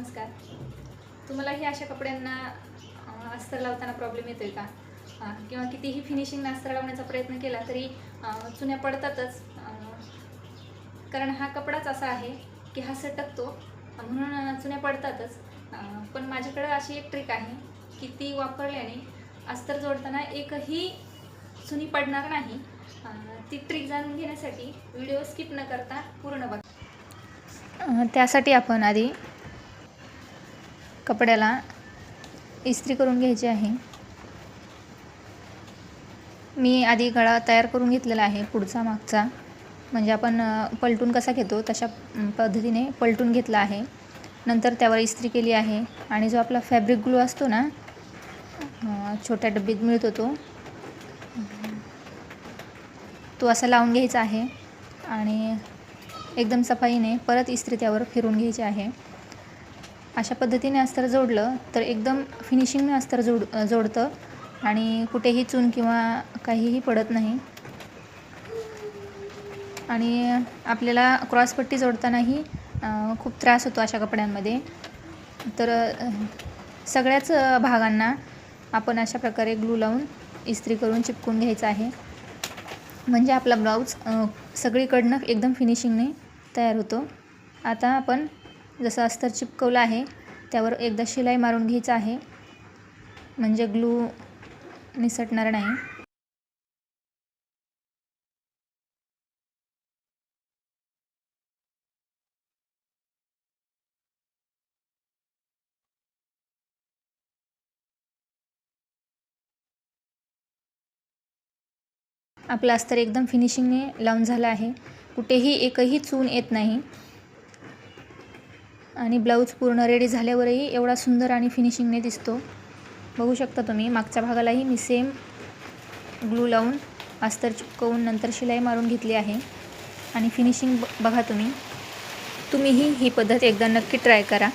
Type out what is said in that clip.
नमस्कार. तुम्हालाही अशा कपड्यांना अस्तर लावताना प्रॉब्लेम येतोय का? किंवा कितीही फिनिशिंग अस्तर लावण्याचा प्रयत्न केला तरी चुन्या पडतातच. कारण हा कपडाच असा आहे की हा सटकतो, म्हणून चुन्या पडतातच. पण माझ्याकडे अशी एक ट्रिक आहे की ती वापरल्याने अस्तर जोडताना एकही चुनी पडणार नाही. ती ट्रिक जाणून घेण्यासाठी व्हिडिओ स्किप न करता पूर्ण बघा. त्यासाठी आपण आधी कपड्याला इस्त्री करून घ्यायची आहे. मी आधी गळा तयार करून घेतलेला आहे, पुढचा मागचा, म्हणजे आपण पलटून कसा घेतो तशा पद्धतीने पलटून घेतला आहे. नंतर त्यावर इस्त्री केली आहे आणि जो आपला फॅब्रिक ग्लू असतो ना, छोट्या डब्बीत मिळतो तो असा लावून घ्यायचा आहे आणि एकदम सफाईने परत इस्त्री त्यावर फिरून घ्यायची आहे. अशा पद्धतीने अस्तर जोडलं तर एकदम फिनिशिंगने अस्तर जोडतं आणि कुठेही चून किंवा काहीही पडत नाही. आणि आपल्याला क्रॉसपट्टी जोडतानाही खूप त्रास होतो अशा कपड्यांमध्ये. तर सगळ्याच भागांना आपण अशा प्रकारे ग्लू लावून इस्त्री करून चिपकून घ्यायचं आहे, म्हणजे आपला ब्लाऊज सगळीकडनं एकदम फिनिशिंगने तयार होतो. आता आपण जसं अस्तर चिपकवलं आहे त्यावर एकदा शिलाई मारून घ्यायचं आहे, म्हणजे ग्लू निसटणार नाही. आपलं अस्तर एकदम फिनिशिंगने लावून झालं आहे, कुठेही एकही चून येत नाही. आणि ब्लाऊज पूर्ण रेडी झाल्यावरही एवढा सुंदर आणि फिनिशिंगने दिसतो. बघू शकता तुम्ही. मागच्या भागालाही मी सेम ग्लू लावून अस्तर चिपकवून नंतर शिलाई मारून घेतली आहे आणि फिनिशिंग बघा तुम्ही. तुम्हीही ही पद्धत एकदा नक्की ट्राय करा.